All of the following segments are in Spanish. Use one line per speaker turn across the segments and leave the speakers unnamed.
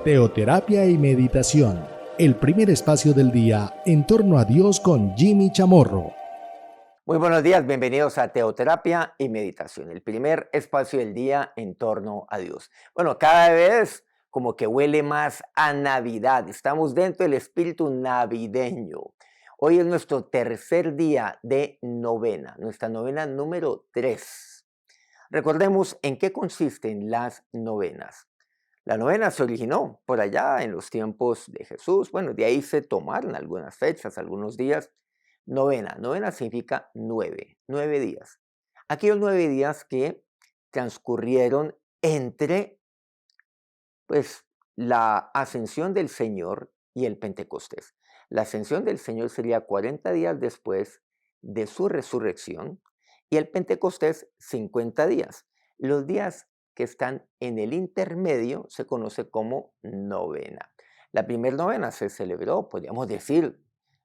Teoterapia y meditación, el primer espacio del día en torno a Dios con Jimmy Chamorro.
Muy buenos días, bienvenidos a Teoterapia y Meditación, el primer espacio del día en torno a Dios. Bueno, cada vez como que huele más a Navidad, estamos dentro del espíritu navideño. Hoy es nuestro tercer día de novena, nuestra novena número 3. Recordemos en qué consisten las novenas. La novena se originó por allá en los tiempos de Jesús. Bueno, de ahí se tomaron algunas fechas, algunos días. Novena significa 9 días. Aquellos 9 días que transcurrieron entre, pues, la ascensión del Señor y el Pentecostés. La ascensión del Señor sería 40 días después de su resurrección y el Pentecostés 50 días. Los días que están en el intermedio se conoce como novena. La primera novena se celebró, podríamos decir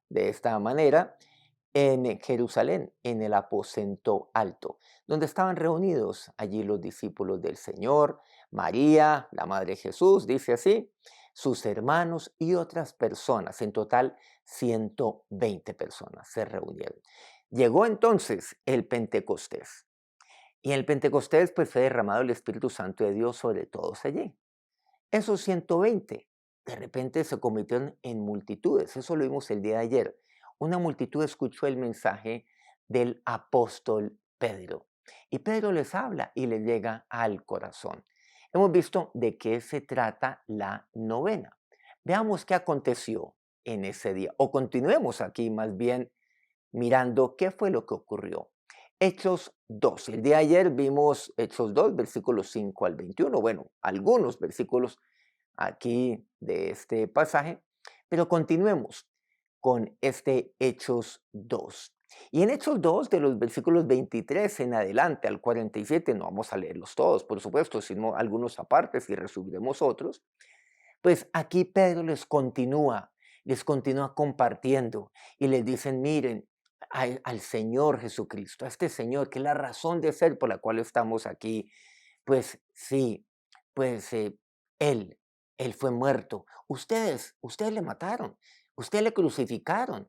de esta manera, en Jerusalén, en el aposento alto, donde estaban reunidos allí los discípulos del Señor, María, la Madre de Jesús, dice así, sus hermanos y otras personas, en total 120 personas se reunieron. Llegó entonces el Pentecostés, y en el Pentecostés pues fue derramado el Espíritu Santo de Dios sobre todos allí. Esos 120 de repente se convirtieron en multitudes, eso lo vimos el día de ayer. Una multitud escuchó el mensaje del apóstol Pedro y Pedro les habla y les llega al corazón. Hemos visto de qué se trata la novena. Veamos qué aconteció en ese día, o continuemos aquí más bien mirando qué fue lo que ocurrió. Hechos 2. El día de ayer vimos Hechos 2, versículos 5 al 21. Bueno, algunos versículos aquí de este pasaje, pero continuemos con este Hechos 2. Y en Hechos 2, de los versículos 23 en adelante al 47, no vamos a leerlos todos, por supuesto, sino algunos apartes y resumiremos otros, pues aquí Pedro les continúa compartiendo y les dicen, miren, al Señor Jesucristo, a este Señor, que es la razón de ser por la cual estamos aquí, pues sí, pues Él, Él fue muerto. Ustedes le mataron, ustedes le crucificaron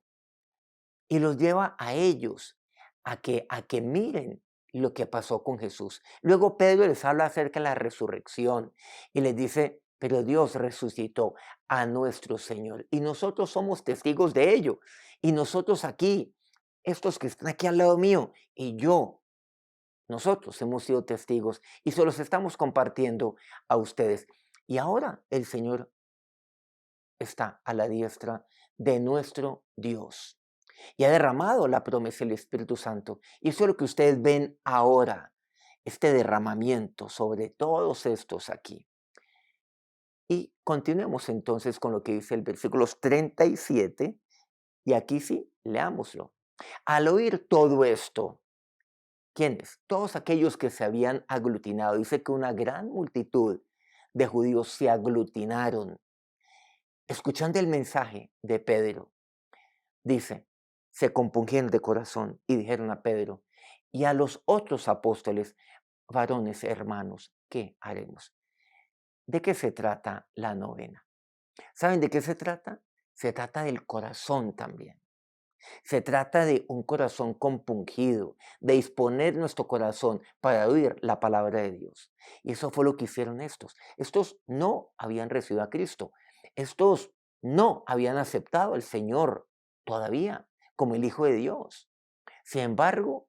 y los lleva a ellos a que miren lo que pasó con Jesús. Luego Pedro les habla acerca de la resurrección y les dice, pero Dios resucitó a nuestro Señor y nosotros somos testigos de ello. Y nosotros aquí, estos que están aquí al lado mío y yo, nosotros hemos sido testigos y se los estamos compartiendo a ustedes. Y ahora el Señor está a la diestra de nuestro Dios y ha derramado la promesa del Espíritu Santo. Y eso es lo que ustedes ven ahora, este derramamiento sobre todos estos aquí. Y continuemos entonces con lo que dice el versículo 37, y aquí sí, leámoslo. Al oír todo esto, ¿quiénes? Todos aquellos que se habían aglutinado. Dice que una gran multitud de judíos se aglutinaron, escuchando el mensaje de Pedro. Dice, se compungieron de corazón y dijeron a Pedro y a los otros apóstoles, varones hermanos, ¿qué haremos? ¿De qué se trata la novena? ¿Saben de qué se trata? Se trata del corazón también. Se trata de un corazón compungido, de disponer nuestro corazón para oír la palabra de Dios. Y eso fue lo que hicieron estos. Estos no habían recibido a Cristo. Estos no habían aceptado al Señor todavía como el Hijo de Dios. Sin embargo,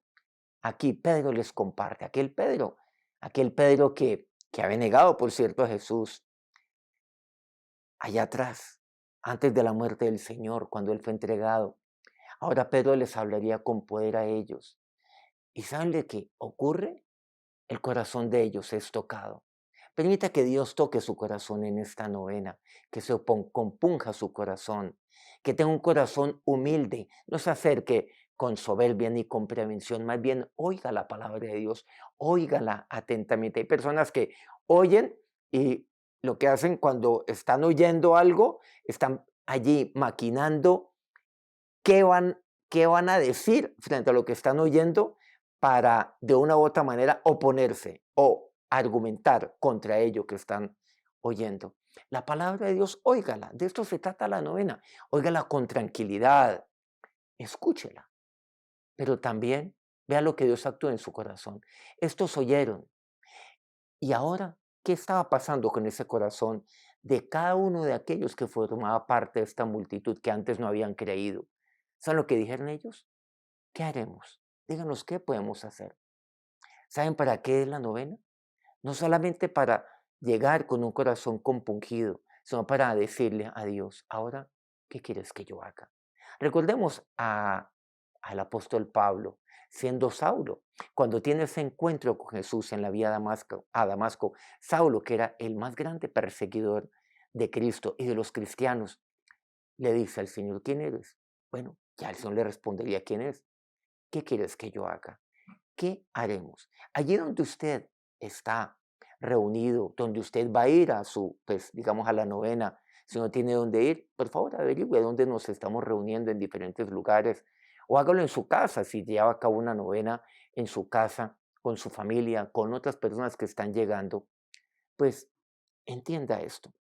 aquí Pedro les comparte, aquel Pedro que había negado, por cierto, a Jesús allá atrás, antes de la muerte del Señor, cuando Él fue entregado. Ahora Pedro les hablaría con poder a ellos. ¿Y saben de qué ocurre? El corazón de ellos es tocado. Permita que Dios toque su corazón en esta novena, que se compunja su corazón, que tenga un corazón humilde, no se acerque con soberbia ni con prevención, más bien oiga la palabra de Dios, óigala atentamente. Hay personas que oyen y lo que hacen cuando están oyendo algo, están allí maquinando qué van, qué van a decir frente a lo que están oyendo para de una u otra manera oponerse o argumentar contra ello que están oyendo. La palabra de Dios, óigala. De esto se trata la novena. Óigala con tranquilidad. Escúchela. Pero también vea lo que Dios actúa en su corazón. Estos oyeron. Y ahora, ¿qué estaba pasando con ese corazón de cada uno de aquellos que formaba parte de esta multitud que antes no habían creído? ¿Saben lo que dijeron ellos? ¿Qué haremos? Díganos qué podemos hacer. ¿Saben para qué es la novena? No solamente para llegar con un corazón compungido, sino para decirle a Dios, ahora, ¿qué quieres que yo haga? Recordemos al apóstol Pablo, siendo Saulo, cuando tiene ese encuentro con Jesús en la vía a Damasco, Saulo, que era el más grande perseguidor de Cristo y de los cristianos, le dice al Señor, ¿quién eres? Bueno, ya el Señor le respondería, ¿quién es? ¿Qué quieres que yo haga? ¿Qué haremos? Allí donde usted está reunido, donde usted va a ir a su, pues, digamos, a la novena, si no tiene dónde ir, por favor averigüe dónde nos estamos reuniendo en diferentes lugares o hágalo en su casa, si lleva a cabo una novena en su casa, con su familia, con otras personas que están llegando, pues entienda esto,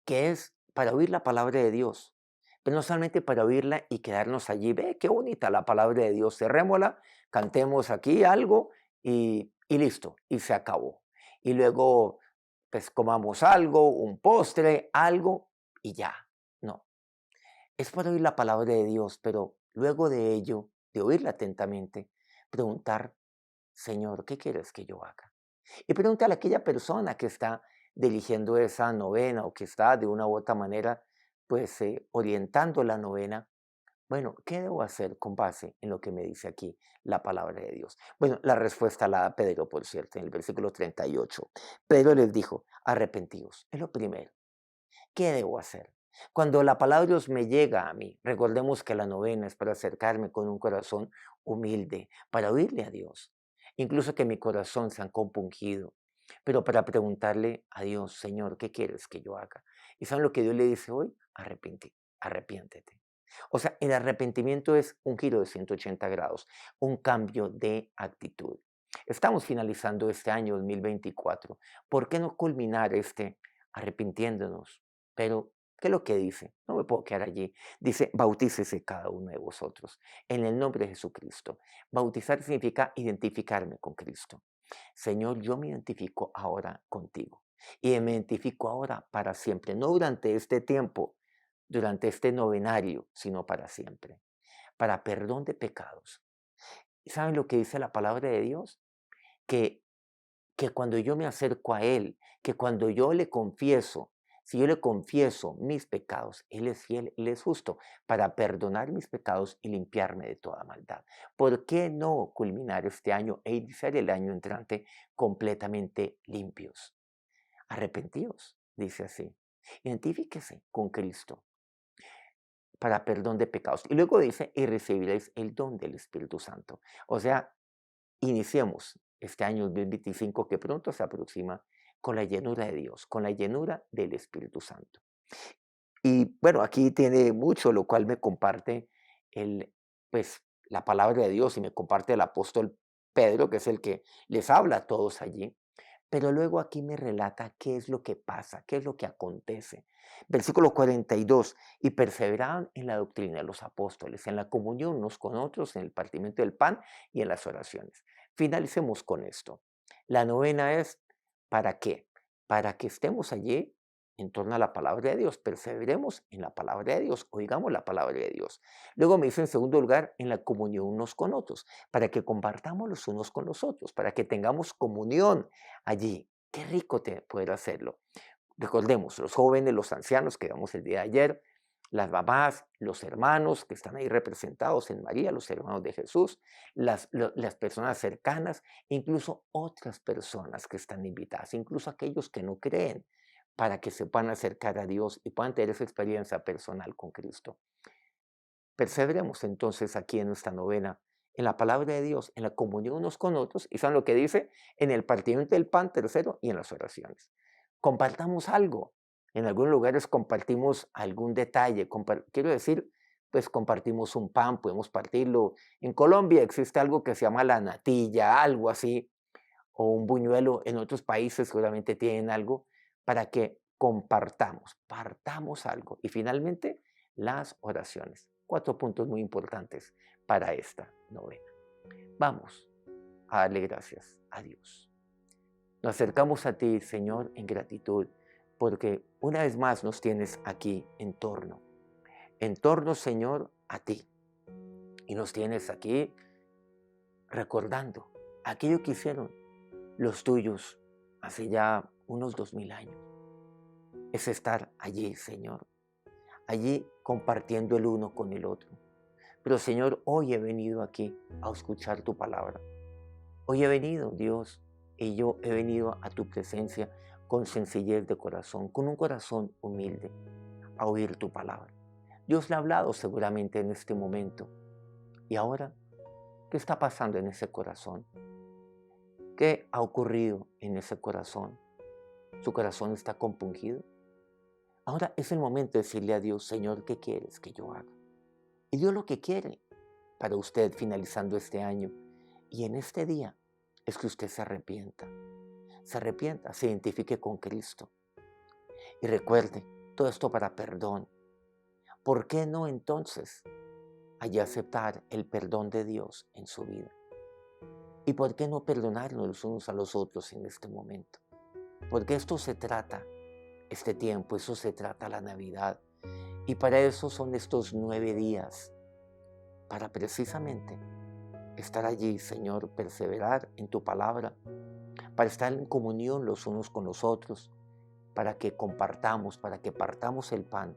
que es para oír la palabra de Dios, pero no solamente para oírla y quedarnos allí. Ve, qué bonita la palabra de Dios, cerrémosla, cantemos aquí algo y listo, y se acabó. Y luego, pues comamos algo, un postre, algo, y ya. No, es para oír la palabra de Dios, pero luego de ello, de oírla atentamente, preguntar, Señor, ¿qué quieres que yo haga? Y pregúntale a aquella persona que está dirigiendo esa novena o que está de una u otra manera, pues orientando la novena. Bueno, ¿qué debo hacer con base en lo que me dice aquí la palabra de Dios? Bueno, la respuesta la da Pedro, por cierto, en el versículo 38. Pedro les dijo, arrepentíos, es lo primero. ¿Qué debo hacer? Cuando la palabra de Dios me llega a mí, recordemos que la novena es para acercarme con un corazón humilde, para oírle a Dios, incluso que mi corazón se ha compungido, pero para preguntarle a Dios, Señor, ¿qué quieres que yo haga? ¿Y saben lo que Dios le dice hoy? Arrepiéntete. O sea, el arrepentimiento es un giro de 180 grados, un cambio de actitud. Estamos finalizando este año 2024. ¿Por qué no culminar este arrepintiéndonos? Pero, ¿qué es lo que dice? No me puedo quedar allí. Dice, bautícese cada uno de vosotros en el nombre de Jesucristo. Bautizar significa identificarme con Cristo. Señor, yo me identifico ahora contigo y me identifico ahora para siempre, no durante este tiempo, durante este novenario, sino para siempre, para perdón de pecados. ¿Y saben lo que dice la palabra de Dios? Que que cuando yo me acerco a Él, que cuando yo le confieso, si yo le confieso mis pecados, Él es fiel, Él es justo para perdonar mis pecados y limpiarme de toda maldad. ¿Por qué no culminar este año e iniciar el año entrante completamente limpios? Arrepentidos, dice así. Identifíquese con Cristo para perdón de pecados. Y luego dice, y recibiréis el don del Espíritu Santo. O sea, iniciemos este año 2025 que pronto se aproxima con la llenura de Dios, con la llenura del Espíritu Santo. Y bueno, aquí tiene mucho, lo cual me comparte el, pues, la palabra de Dios y me comparte el apóstol Pedro, que es el que les habla a todos allí. Pero luego aquí me relata qué es lo que pasa, qué es lo que acontece. Versículo 42, y perseveraban en la doctrina de los apóstoles, en la comunión unos con otros, en el partimiento del pan y en las oraciones. Finalicemos con esto. La novena es, ¿para qué? Para que estemos allí en torno a la palabra de Dios, perseveremos en la palabra de Dios, oigamos la palabra de Dios. Luego me dice en segundo lugar, en la comunión unos con otros, para que compartamos los unos con los otros, para que tengamos comunión allí. Qué rico poder hacerlo. Recordemos, los jóvenes, los ancianos que vamos el día de ayer, las mamás, los hermanos que están ahí representados en María, los hermanos de Jesús, las personas cercanas, incluso otras personas que están invitadas, incluso aquellos que no creen, para que se puedan acercar a Dios y puedan tener esa experiencia personal con Cristo. Perseveremos entonces aquí en nuestra novena, en la palabra de Dios, en la comunión unos con otros, y saben lo que dice, en el partimiento del pan, tercero, y en las oraciones. Compartamos algo. En algunos lugares compartimos algún detalle. Quiero decir, pues compartimos un pan, podemos partirlo. En Colombia existe algo que se llama la natilla, algo así, o un buñuelo. En otros países seguramente tienen algo. para que partamos algo. Y finalmente, las oraciones. 4 puntos muy importantes para esta novena. Vamos a darle gracias a Dios. Nos acercamos a ti, Señor, en gratitud, porque una vez más nos tienes aquí en torno, Señor, a ti. Y nos tienes aquí recordando aquello que hicieron los tuyos hace ya unos 2000 años. Es estar allí, Señor, allí compartiendo el uno con el otro. Pero, Señor, hoy he venido aquí a escuchar tu palabra. Hoy he venido, Dios, y yo he venido a tu presencia con sencillez de corazón, con un corazón humilde, a oír tu palabra. Dios le ha hablado seguramente en este momento. Y ahora, ¿qué está pasando en ese corazón? ¿Qué ha ocurrido en ese corazón? ¿Su corazón está compungido? Ahora es el momento de decirle a Dios, Señor, ¿qué quieres que yo haga? Y Dios lo que quiere para usted finalizando este año y en este día es que usted se arrepienta, se identifique con Cristo. Y recuerde, todo esto para perdón. ¿Por qué no entonces allí aceptar el perdón de Dios en su vida? ¿Y por qué no perdonarnos los unos a los otros en este momento? Porque esto se trata, este tiempo, eso se trata la Navidad. Y para eso son estos 9 días, para precisamente estar allí, Señor, perseverar en tu palabra, para estar en comunión los unos con los otros, para que compartamos, para que partamos el pan,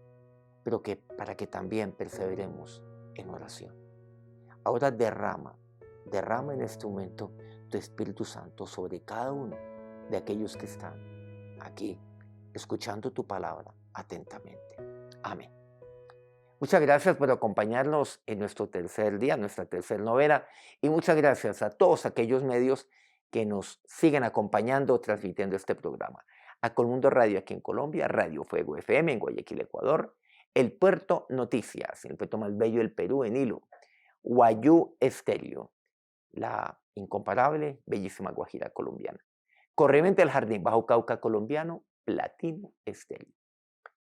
pero para que también perseveremos en oración. Ahora derrama en este momento tu Espíritu Santo sobre cada uno de aquellos que están aquí, escuchando tu palabra atentamente. Amén. Muchas gracias por acompañarnos en nuestro tercer día, nuestra tercera novena, y muchas gracias a todos aquellos medios que nos siguen acompañando, transmitiendo este programa. A Colmundo Radio aquí en Colombia, Radio Fuego FM en Guayaquil, Ecuador, El Puerto Noticias, el puerto más bello del Perú, en Hilo, Guayú Estéreo, la incomparable, bellísima Guajira colombiana. Corriente del Jardín, Bajo Cauca colombiano, Platino Estéreo.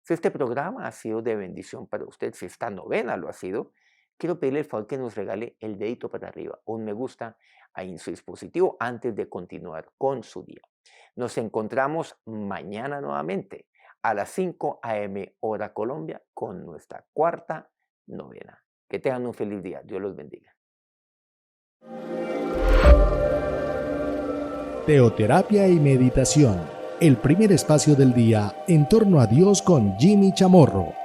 Si este programa ha sido de bendición para usted, si esta novena lo ha sido, quiero pedirle el favor que nos regale el dedito para arriba, un me gusta ahí en su dispositivo antes de continuar con su día. Nos encontramos mañana nuevamente a las 5 a.m. hora Colombia con nuestra cuarta novena. Que tengan un feliz día. Dios los bendiga.
Teoterapia y meditación, el primer espacio del día en torno a Dios con Jimmy Chamorro.